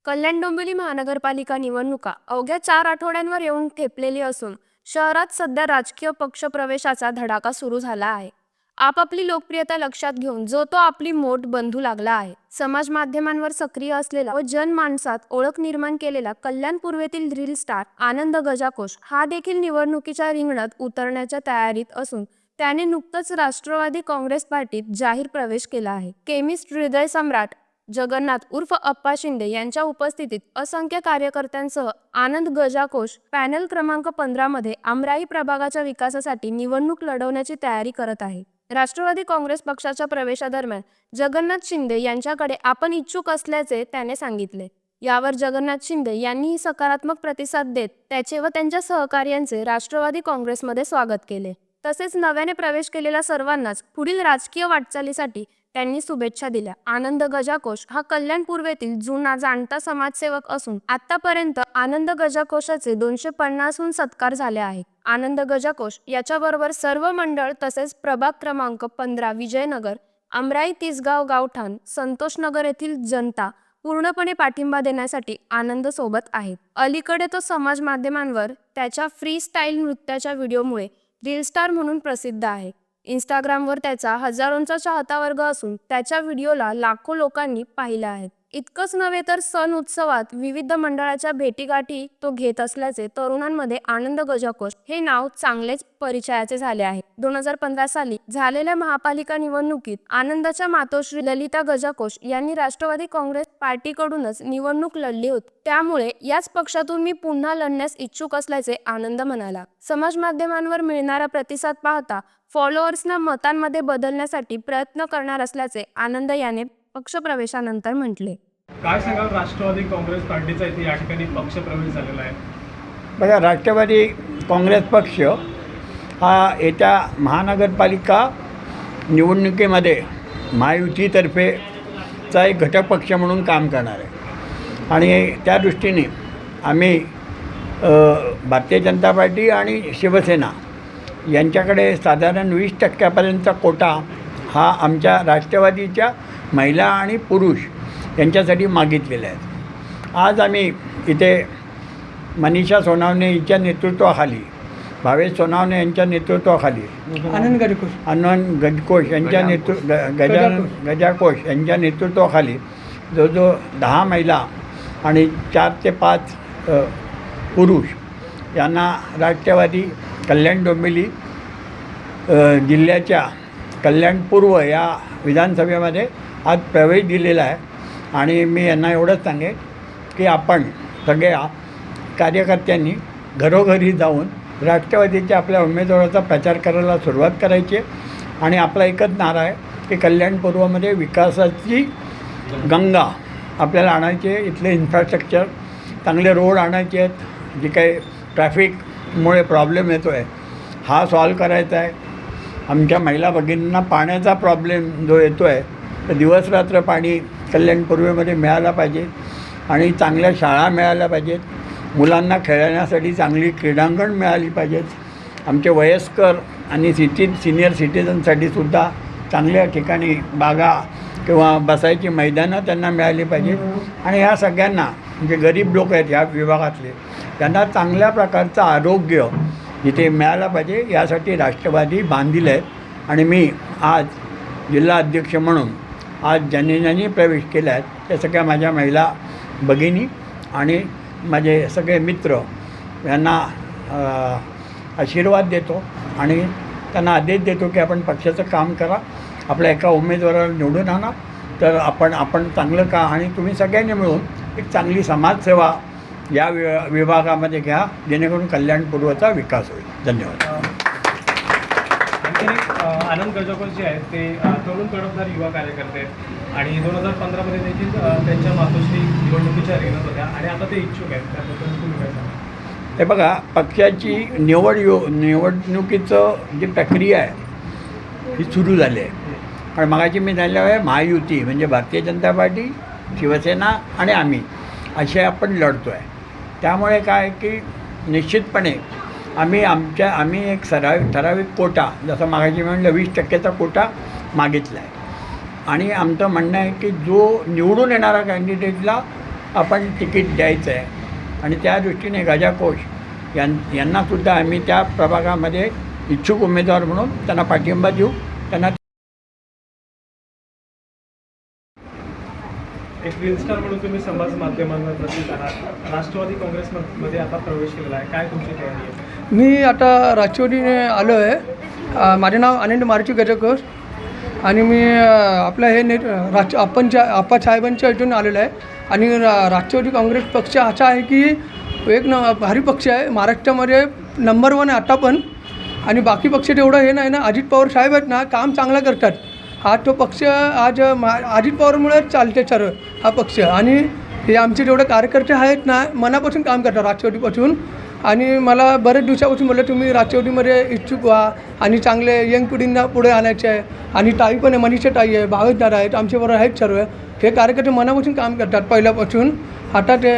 कल्याण डोंबिवली महानगरपालिका निवडणुका अवघ्या 4 आठवड्यांवर येऊन ठेपलेली असून शहरात सध्या राजकीय पक्षप्रवेशाचा धडाका सुरू झाला आहे. आपापली लोकप्रियता लक्षात घेऊन जो तो आपली मोठ बंधू लागला आहे. समाज माध्यमांवर सक्रिय असलेला व जनमानसात ओळख निर्माण केलेला कल्याण पूर्वेतील रील स्टार आनंद गजाकोश हा देखील निवडणुकीच्या रिंगणात उतरण्याच्या तयारीत असून त्याने नुकतंच राष्ट्रवादी काँग्रेस पार्टीत जाहीर प्रवेश केला आहे. केमिस्ट हृदय सम्राट जगन्नाथ उर्फ अप्पा शिंदे यांच्या उपस्थितीत असंख्य कार्यकर्त्यांसह आनंद गजाकोश पॅनल क्रमांक 15 मध्ये आमराई प्रभागाच्या विकासासाठी निवडणूक लढवण्याची तयारी करत आहे. राष्ट्रवादी काँग्रेस पक्षाच्या प्रवेशादरम्यान जगन्नाथ शिंदे यांच्याकडे आपण इच्छुक असल्याचे त्याने सांगितले. यावर जगन्नाथ शिंदे यांनीही सकारात्मक प्रतिसाद देत त्याचे व त्यांच्या सहकार्यांचे राष्ट्रवादी काँग्रेसमध्ये स्वागत केले. तसेच नव्याने प्रवेश केलेल्या सर्वांनाच पुढील राजकीय वाटचालीसाठी त्यांनी शुभेच्छा दिल्या. आनंद गजाकोश हा कल्याण पूर्वेतील जुना जाणता समाजसेवक असून आतापर्यंत आनंद गजाकोशाचे 250हून सत्कार झाले आहेत. आनंद गजाकोश याच्याबरोबर सर्व मंडळ तसेच प्रभाग क्रमांक 15 विजयनगर, आमराई, तिसगाव, गावठाण, संतोषनगर येथील जनता पूर्णपणे पाठिंबा देण्यासाठी आनंद सोबत आहेत. अलीकडे तो समाज माध्यमांवर त्याच्या फ्री स्टाईल नृत्याच्या व्हिडिओमुळे रील स्टार म्हणून प्रसिद्ध आहे. इंस्टाग्रामवर त्याचा हजारोंचा चाहता वर्ग असून त्याच्या व्हिडिओला लाखो लोकांनी पाहिलं आहे. इतकंच नव्हे तर सण उत्सवात विविध मंडळाच्या भेटीगाठी तो घेत असल्याचे तरुणांमध्ये आनंद गजाकोश हे नाव चांगलेच परिचयाचे झाले आहे. 2015 साली झालेल्या महापालिका निवडणुकीत आनंदाच्या मातोश्री ललिता गजाकोश यांनी राष्ट्रवादी काँग्रेस पार्टीकडूनच निवडणूक लढली होती. त्यामुळे याच पक्षातून मी पुन्हा लढण्यास इच्छुक असल्याचे आनंद म्हणाला. समाज माध्यमांवर मिळणारा प्रतिसाद पाहता फॉलोअर्सना मतांमध्ये बदलण्यासाठी प्रयत्न करणार असल्याचे आनंद याने पक्षप्रवेशानंतर म्हटले. काय सांगाल, राष्ट्रवादी काँग्रेस पार्टीचा इथे या ठिकाणी पक्षप्रवेश झालेला आहे? बघा, राष्ट्रवादी काँग्रेस पक्ष हा येत्या महानगरपालिका निवडणुकीमध्ये महायुतीतर्फेचा एक घटक पक्ष म्हणून काम करणार आहे आणि त्या दृष्टीने आम्ही भारतीय जनता पार्टी आणि शिवसेना यांच्याकडे साधारण 20% कोटा हा आमच्या राष्ट्रवादीच्या महिला आणि पुरुष यांच्यासाठी मागितलेले आहेत. आज आम्ही इथे मनीषा सोनावणे यांच्या नेतृत्वाखाली, भावेश सोनावणे यांच्या नेतृत्वाखाली, आनंद गजकोश यांच्या गजाकोश यांच्या नेतृत्वाखाली जवळजवळ 10 महिला आणि 4 ते 5 पुरुष यांना राष्ट्रवादी कल्याण डोंबिवली जिल्ह्याच्या कल्याण पूर्व या विधानसभेमध्ये आज प्रवेश दिलेला आहे. आणि मी यांना एवढंच सांगेन की आपण सगळ्या कार्यकर्त्यांनी घरोघरी जाऊन राष्ट्रवादीच्या आपल्या उमेदवाराचा प्रचार करायला सुरुवात करायची आहे आणि आपला एकच नारा आहे की कल्याण पूर्वमध्ये विकासाची गंगा आपल्याला आणायची आहे. इथले इन्फ्रास्ट्रक्चर, चांगले रोड आणायचे आहेत. जे काही ट्रॅफिकमुळे प्रॉब्लेम येतो आहे हा सॉल्व करायचा आहे. आमच्या महिला भगिनींना पाण्याचा प्रॉब्लेम जो येतो आहे तर दिवसरात्र पाणी कल्याण पूर्वेमध्ये मिळालं पाहिजे आणि चांगल्या शाळा मिळाल्या पाहिजेत. मुलांना खेळण्यासाठी चांगली क्रीडांगण मिळाली पाहिजेत. आमचे वयस्कर आणि सिनियर सिटीजनसाठी सुद्धा चांगल्या ठिकाणी बागा किंवा बसायची मैदानं त्यांना मिळाली पाहिजेत आणि ह्या सगळ्यांना जे गरीब लोक आहेत ह्या विभागातले त्यांना चांगल्या प्रकारचं आरोग्य इथे मिळालं पाहिजे. यासाठी राष्ट्रवादी बांधील आहेत आणि मी आज जिल्हा अध्यक्ष म्हणून आज ज्यांनी प्रवेश केला आहे त्या सगळ्या माझ्या महिला भगिनी आणि माझे सगळे मित्र यांना आशीर्वाद देतो आणि त्यांना आदेश देतो की आपण पक्षाचं काम करा, आपल्या एका उमेदवाराला निवडून आणा तर आपण चांगलं का आणि तुम्ही सगळ्यांनी मिळून एक चांगली समाजसेवा या विभागामध्ये घ्या जेणेकरून कल्याण पूर्वचा विकास होईल. धन्यवाद. आणखी आनंद गजाकोश जे आहेत ते तरुण तडफदार युवा कार्यकर्ते आहेत आणि 2015 मध्ये देखील त्यांच्या मातोश्री निवडणुकीच्या रिंगणात होत्या आणि आता ते इच्छुक आहेत. त्याबद्दल तुम्ही काय सांगा? हे बघा, पक्षाची निवडणुकीचं जी प्रक्रिया आहे ही सुरू झाली आहे. पण मगाशी मी झालं आहे महायुती म्हणजे भारतीय जनता पार्टी, शिवसेना आणि आम्ही असे आपण लढतो आहे. त्यामुळे काय की निश्चितपणे आम्ही एक ठराविक कोटा, जसं मागाशी म्हणलं 20%चा कोटा मागितला आहे आणि आमचं म्हणणं आहे की जो निवडून येणारा कॅन्डिडेटला आपण तिकीट द्यायचं आहे. आणि त्या दृष्टीने गजा कोश यांनासुद्धा आम्ही त्या प्रभागामध्ये इच्छुक उमेदवार म्हणून त्यांना पाठिंबा देऊ. त्यांना एक रील स्टार म्हणून तुम्ही समाज माध्यमांवर प्रसिद्ध आहात. राष्ट्रवादी काँग्रेसमध्ये आता प्रवेश केलेला आहे, काय तुमची तयारी आहे? मी आता राष्ट्रवादीने आलो आहे. माझे नाव आनंद मारुती गजकोश आणि मी आपलं हे आप्पा साहेबांच्या इथून आलेलं आहे. आणि राष्ट्रवादी काँग्रेस पक्ष असा आहे की एक भारी पक्ष आहे, महाराष्ट्रामध्ये नंबर 1 आहे आता पण. आणि बाकी पक्ष तेवढं हे नाही ना. अजित पवार साहेब आहेत ना, काम चांगलं करतात. हा तो पक्ष आज अजित पवारमुळेच चालते सर्व हा पक्ष. आणि हे आमचे जेवढे कार्यकर्ते आहेत ना, मनापासून काम करतात राष्ट्रवादीपासून. आणि मला बरेच दिवसापासून बोललं तुम्ही राष्ट्रवादीमध्ये इच्छुक व्हा आणि चांगले यंग पिढींना पुढे आणायचे आहे. आणि ताई पण आहे, मनीषा ताई आहे, भावेशदार आहेत, आमच्याबरोबर आहेत सर्व. हे कार्यकर्ते मनापासून काम करतात पहिल्यापासून. आता ते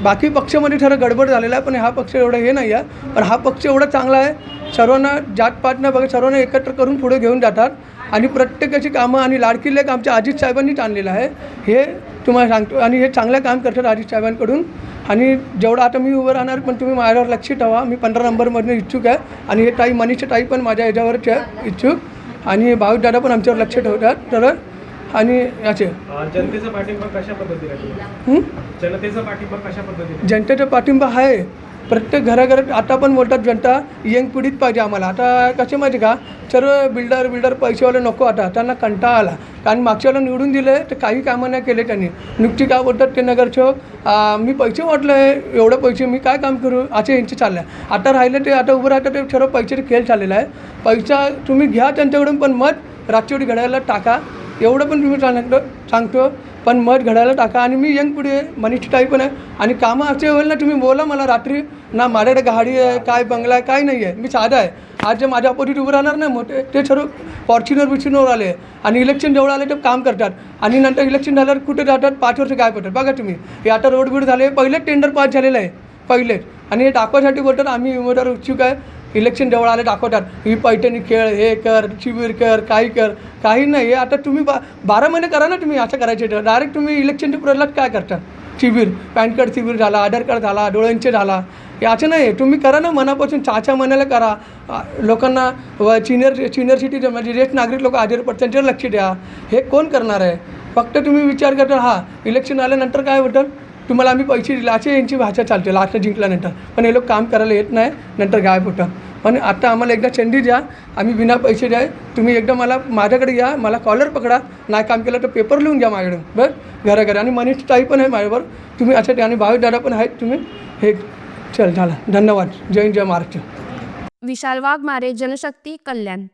बाकी पक्षामध्ये थोडं गडबड झालेलं आहे, पण हा पक्ष एवढं हे नाही आहे. पण हा पक्ष एवढा चांगला आहे, सर्वांना जातपात न बघा सर्वांना एकत्र करून पुढे घेऊन जातात. आणि प्रत्येकाची कामं आणि लाडकी लेख आमच्या अजित साहेबांनीच आणलेलं आहे, हे तुम्हाला सांगतो. आणि हे चांगलं काम करतात अजित साहेबांकडून. आणि जेवढं आता मी उभं राहणार, पण तुम्ही माझ्यावर लक्ष ठेवा. मी 15 नंबरमधून इच्छुक आहे. आणि हे ताई मनीषा ताई पण माझ्या ह्याच्यावरच आहे इच्छुक. आणि भाऊदादा पण आमच्यावर लक्ष ठेवतात. तर आणि याचे जनतेचा पाठिंबा कशा पद्धतीने आहे? जनतेचा पाठिंबा कशा पद्धतीने? जनतेचा पाठिंबा आहे. प्रत्येक घराघरात आता पण बोलतात जनता यंग पिढीत पाहिजे आम्हाला. आता कसे माहिती का, सर्व बिल्डर पैसेवाले नको, आता त्यांना कंटाळा आला. कारण मागच्या वेळेला निवडून दिले तर काही कामं नाही केले त्यांनी. नुकती काय बोलतात ते नगरसेवक, मी पैसे वाटलं आहे, एवढं पैसे मी काय काम करू, असे यांचे चाललं आहे. आता राहिलं ते आता उभं राहतं ते सर्व पैशाचे खेळ चाललेला आहे. पैसा तुम्ही घ्या त्यांच्याकडून, पण मत राष्ट्रवादी घड्याला टाका, एवढं पण तुम्ही सांगतो. पण मत घडायला टाका. आणि मी यंग पिढी आहे, मनीषा ताई पण आहे. आणि कामं असे होईल ना, तुम्ही बोला मला रात्री ना, माझ्याकडे गाडी आहे, काय बंगला आहे, काय नाही आहे, मी साधा आहे. आज जे माझ्या अपोजिट उभं राहणार नाही मोठे, ते सर्व फॉर्च्युनर आले. आणि इलेक्शन जवळ आले ते काम करतात. आणि नंतर इलेक्शन झाल्यावर कुठे जातात, 5 वर्ष काय पडतात बघा तुम्ही. हे आता रोड झाले, पहिलेच टेंडर पास झालेलं आहे पहिलेच. आणि हे दाखवासाठी बोलतात आम्ही उमेदवार इच्छुक आहे. इलेक्शन जवळ आले दाखवतात, ही पैठणी खेळ, हे कर, शिबिर कर, काही नाही. हे आता तुम्ही 12 महिने करा ना. तुम्ही असं करायचे तर डायरेक्ट तुम्ही इलेक्शनच्या प्रल्हाद काय करता. शिबिर, पॅन कार्ड शिबिर झाला, आधार कार्ड झाला, डोळ्यांचे झाला, हे असं नाही. तुम्ही करा ना मनापासून, 6 महिन्याला करा. लोकांना सिनियर सिटीजन म्हणजे ज्येष्ठ नागरिक लोक आजारी पडतात त्यांच्यावर लक्ष द्या. हे कोण करणार आहे? फक्त तुम्ही विचार करता हा इलेक्शन आल्यानंतर काय होतं, तुम्हाला आम्ही पैसे दिले, असे यांची भाषा चालते लास्ट जिंकल्यानंतर. पण हे लोक काम करायला येत नाही, नंतर गायब होतं. पण आता आम्हाला एकदा संधी द्या, आम्ही बिना पैसे द्या. तुम्ही एकदा माझ्याकडे या, मला कॉलर पकडा, नाही काम केलं तर पेपर लिहून घ्या माझ्याकडून बरं घराघरी. आणि मनीष ताई पण आहे माझ्यावर, तुम्ही असं आणि भावेशदादा पण आहेत. तुम्ही हे चल झालं. धन्यवाद. जय महाराष्ट्र. विशाल वाघमारे, जनशक्ती, कल्याण.